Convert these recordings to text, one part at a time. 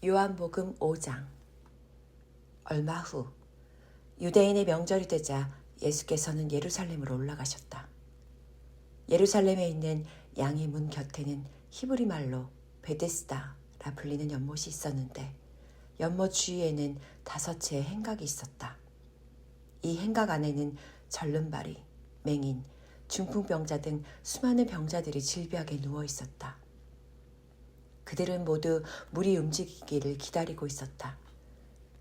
요한복음 5장. 얼마 후 유대인의 명절이 되자 예수께서는 예루살렘으로 올라가셨다. 예루살렘에 있는 양의 문 곁에는 히브리 말로 베데스다라 불리는 연못이 있었는데 연못 주위에는 5채의 행각이 있었다. 이 행각 안에는 절름발이, 맹인, 중풍병자 등 수많은 병자들이 질비하게 누워 있었다. 그들은 모두 물이 움직이기를 기다리고 있었다.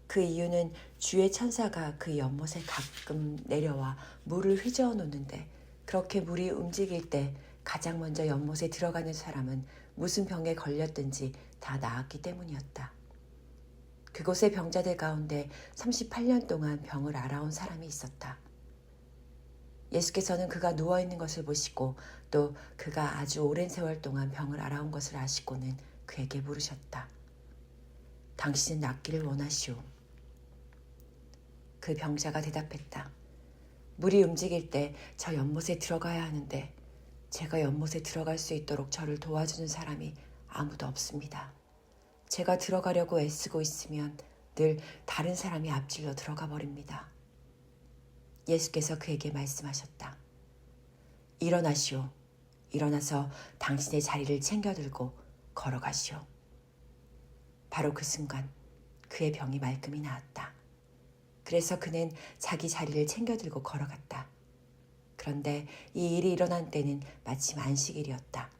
그 이유는 주의 천사가 그 연못에 가끔 내려와 물을 휘저어 놓는데 그렇게 물이 움직일 때 가장 먼저 연못에 들어가는 사람은 무슨 병에 걸렸든지 다 나았기 때문이었다. 그곳의 병자들 가운데 38년 동안 병을 앓아온 사람이 있었다. 예수께서는 그가 누워있는 것을 보시고 또 그가 아주 오랜 세월 동안 병을 앓아온 것을 아시고는 그에게 물으셨다. 당신은 낫기를 원하시오. 그 병자가 대답했다. 물이 움직일 때 저 연못에 들어가야 하는데 제가 연못에 들어갈 수 있도록 저를 도와주는 사람이 아무도 없습니다. 제가 들어가려고 애쓰고 있으면 늘 다른 사람이 앞질러 들어가 버립니다. 예수께서 그에게 말씀하셨다. 일어나시오. 일어나서 당신의 자리를 챙겨 들고 걸어가시오. 바로 그 순간 그의 병이 말끔히 나았다. 그래서 그는 자기 자리를 챙겨 들고 걸어갔다. 그런데 이 일이 일어난 때는 마침 안식일이었다.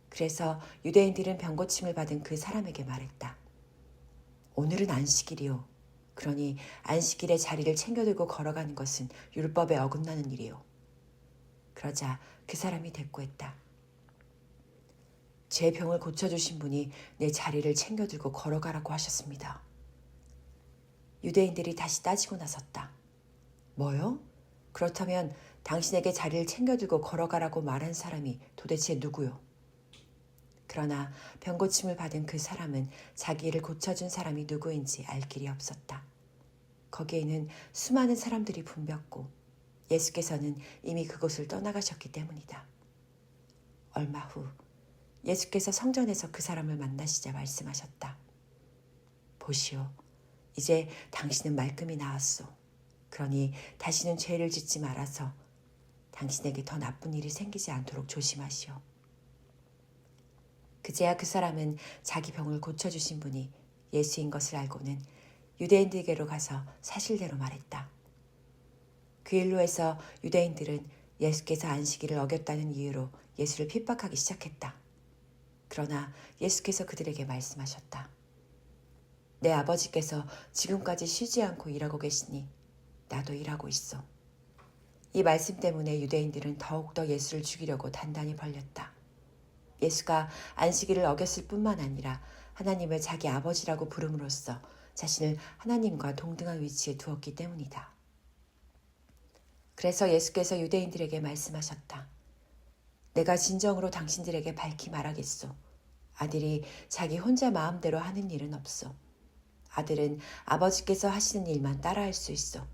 그래서 유대인들은 병고침을 받은 그 사람에게 말했다. 오늘은 안식일이요. 그러니 안식일에 자리를 챙겨 들고 걸어가는 것은 율법에 어긋나는 일이요. 그러자 그 사람이 대꾸했다. 제 병을 고쳐주신 분이 내 자리를 챙겨 들고 걸어가라고 하셨습니다. 유대인들이 다시 따지고 나섰다. 뭐요? 그렇다면 당신에게 자리를 챙겨 들고 걸어가라고 말한 사람이 도대체 누구요? 그러나 병고침을 받은 그 사람은 자기를 고쳐준 사람이 누구인지 알 길이 없었다. 거기에는 수많은 사람들이 붐볐고 예수께서는 이미 그곳을 떠나가셨기 때문이다. 얼마 후 예수께서 성전에서 그 사람을 만나시자 말씀하셨다. 보시오. 이제 당신은 말끔히 나았소. 그러니 다시는 죄를 짓지 말아서 당신에게 더 나쁜 일이 생기지 않도록 조심하시오. 그제야 그 사람은 자기 병을 고쳐주신 분이 예수인 것을 알고는 유대인들에게로 가서 사실대로 말했다. 그 일로 해서 유대인들은 예수께서 안식일을 어겼다는 이유로 예수를 핍박하기 시작했다. 그러나 예수께서 그들에게 말씀하셨다. 내 아버지께서 지금까지 쉬지 않고 일하고 계시니 나도 일하고 있어. 이 말씀 때문에 유대인들은 더욱더 예수를 죽이려고 단단히 벌렸다. 예수가 안식일을 어겼을 뿐만 아니라 하나님을 자기 아버지라고 부름으로써 자신을 하나님과 동등한 위치에 두었기 때문이다. 그래서 예수께서 유대인들에게 말씀하셨다. 내가 진정으로 당신들에게 밝히 말하겠소. 아들이 자기 혼자 마음대로 하는 일은 없어. 아들은 아버지께서 하시는 일만 따라할 수 있어.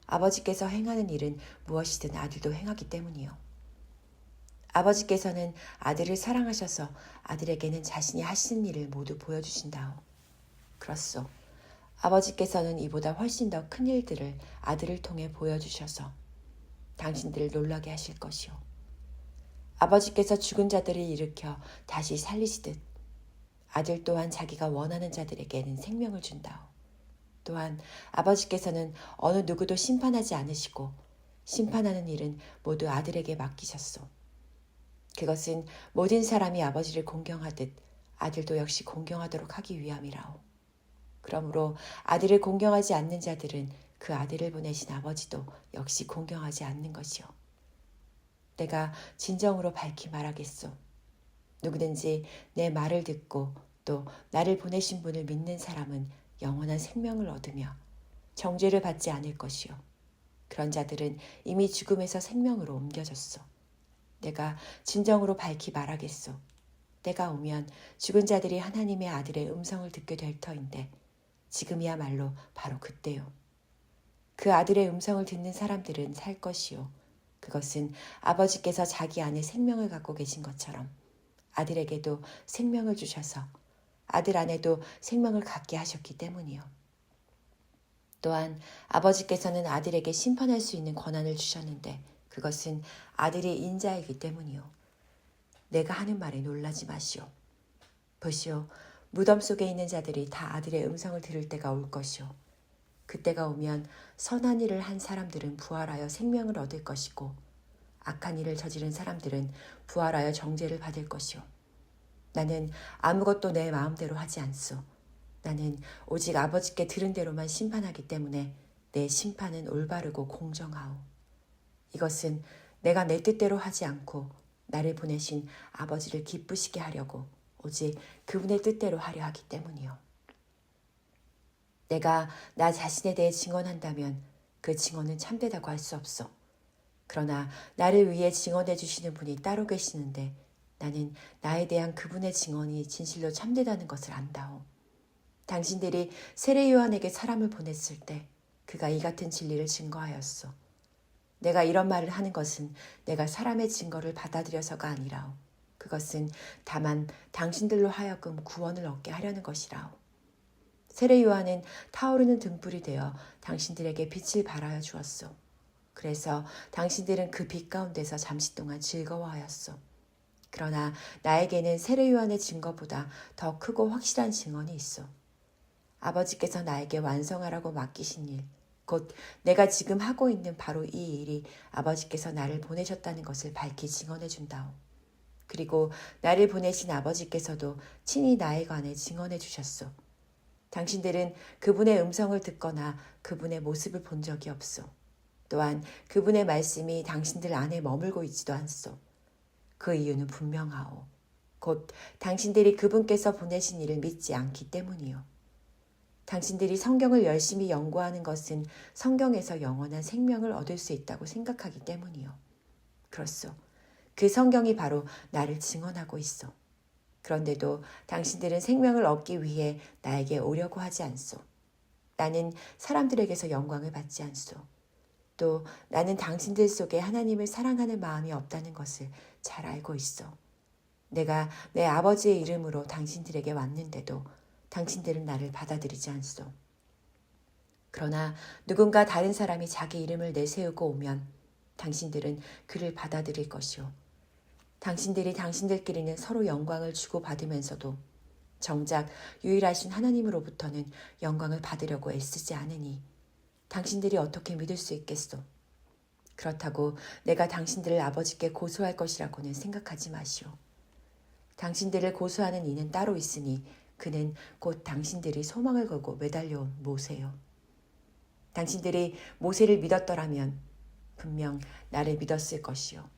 아버지께서 행하는 일은 무엇이든 아들도 행하기 때문이요. 아버지께서는 아들을 사랑하셔서 아들에게는 자신이 하시는 일을 모두 보여주신다오. 그렇소. 아버지께서는 이보다 훨씬 더 큰 일들을 아들을 통해 보여주셔서 당신들을 놀라게 하실 것이오. 아버지께서 죽은 자들을 일으켜 다시 살리시듯 아들 또한 자기가 원하는 자들에게는 생명을 준다오. 또한 아버지께서는 어느 누구도 심판하지 않으시고 심판하는 일은 모두 아들에게 맡기셨소. 그것은 모든 사람이 아버지를 공경하듯 아들도 역시 공경하도록 하기 위함이라오. 그러므로 아들을 공경하지 않는 자들은 그 아들을 보내신 아버지도 역시 공경하지 않는 것이요. 내가 진정으로 밝히 말하겠소. 누구든지 내 말을 듣고 또 나를 보내신 분을 믿는 사람은 영원한 생명을 얻으며 정죄를 받지 않을 것이요. 그런 자들은 이미 죽음에서 생명으로 옮겨졌소. 내가 진정으로 밝히 말하겠소. 때가 오면 죽은 자들이 하나님의 아들의 음성을 듣게 될 터인데 지금이야말로 바로 그때요. 그 아들의 음성을 듣는 사람들은 살 것이요. 그것은 아버지께서 자기 안에 생명을 갖고 계신 것처럼 아들에게도 생명을 주셔서 아들 안에도 생명을 갖게 하셨기 때문이요. 또한 아버지께서는 아들에게 심판할 수 있는 권한을 주셨는데 그것은 아들이 인자이기 때문이요. 내가 하는 말에 놀라지 마시오. 보시오, 무덤 속에 있는 자들이 다 아들의 음성을 들을 때가 올 것이오. 그때가 오면 선한 일을 한 사람들은 부활하여 생명을 얻을 것이고 악한 일을 저지른 사람들은 부활하여 정죄를 받을 것이오. 나는 아무것도 내 마음대로 하지 않소. 나는 오직 아버지께 들은 대로만 심판하기 때문에 내 심판은 올바르고 공정하오. 이것은 내가 내 뜻대로 하지 않고 나를 보내신 아버지를 기쁘시게 하려고 오직 그분의 뜻대로 하려 하기 때문이요. 내가 나 자신에 대해 증언한다면 그 증언은 참되다고 할 수 없어. 그러나 나를 위해 증언해 주시는 분이 따로 계시는데 나는 나에 대한 그분의 증언이 진실로 참되다는 것을 안다오. 당신들이 세례 요한에게 사람을 보냈을 때 그가 이 같은 진리를 증거하였소. 내가 이런 말을 하는 것은 내가 사람의 증거를 받아들여서가 아니라오. 그것은 다만 당신들로 하여금 구원을 얻게 하려는 것이라오. 세례 요한은 타오르는 등불이 되어 당신들에게 빛을 발하여 주었소. 그래서 당신들은 그 빛 가운데서 잠시 동안 즐거워하였소. 그러나 나에게는 세례 요한의 증거보다 더 크고 확실한 증언이 있어. 아버지께서 나에게 완성하라고 맡기신 일, 곧 내가 지금 하고 있는 바로 이 일이 아버지께서 나를 보내셨다는 것을 밝히 증언해 준다오. 그리고 나를 보내신 아버지께서도 친히 나에 관해 증언해 주셨소. 당신들은 그분의 음성을 듣거나 그분의 모습을 본 적이 없소. 또한 그분의 말씀이 당신들 안에 머물고 있지도 않소. 그 이유는 분명하오. 곧 당신들이 그분께서 보내신 일을 믿지 않기 때문이요. 당신들이 성경을 열심히 연구하는 것은 성경에서 영원한 생명을 얻을 수 있다고 생각하기 때문이요. 그렇소. 그 성경이 바로 나를 증언하고 있어. 그런데도 당신들은 생명을 얻기 위해 나에게 오려고 하지 않소. 나는 사람들에게서 영광을 받지 않소. 또 나는 당신들 속에 하나님을 사랑하는 마음이 없다는 것을 잘 알고 있어. 내가 내 아버지의 이름으로 당신들에게 왔는데도 당신들은 나를 받아들이지 않소. 그러나 누군가 다른 사람이 자기 이름을 내세우고 오면 당신들은 그를 받아들일 것이오. 당신들이 당신들끼리는 서로 영광을 주고받으면서도 정작 유일하신 하나님으로부터는 영광을 받으려고 애쓰지 않으니 당신들이 어떻게 믿을 수 있겠소? 그렇다고 내가 당신들을 아버지께 고소할 것이라고는 생각하지 마시오. 당신들을 고소하는 이는 따로 있으니 그는 곧 당신들이 소망을 걸고 매달려온 모세요. 당신들이 모세를 믿었더라면 분명 나를 믿었을 것이요.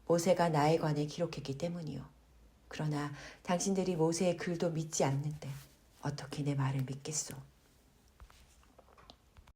모세가 나에 관해 기록했기 때문이요. 그러나 당신들이 모세의 글도 믿지 않는데 어떻게 내 말을 믿겠소?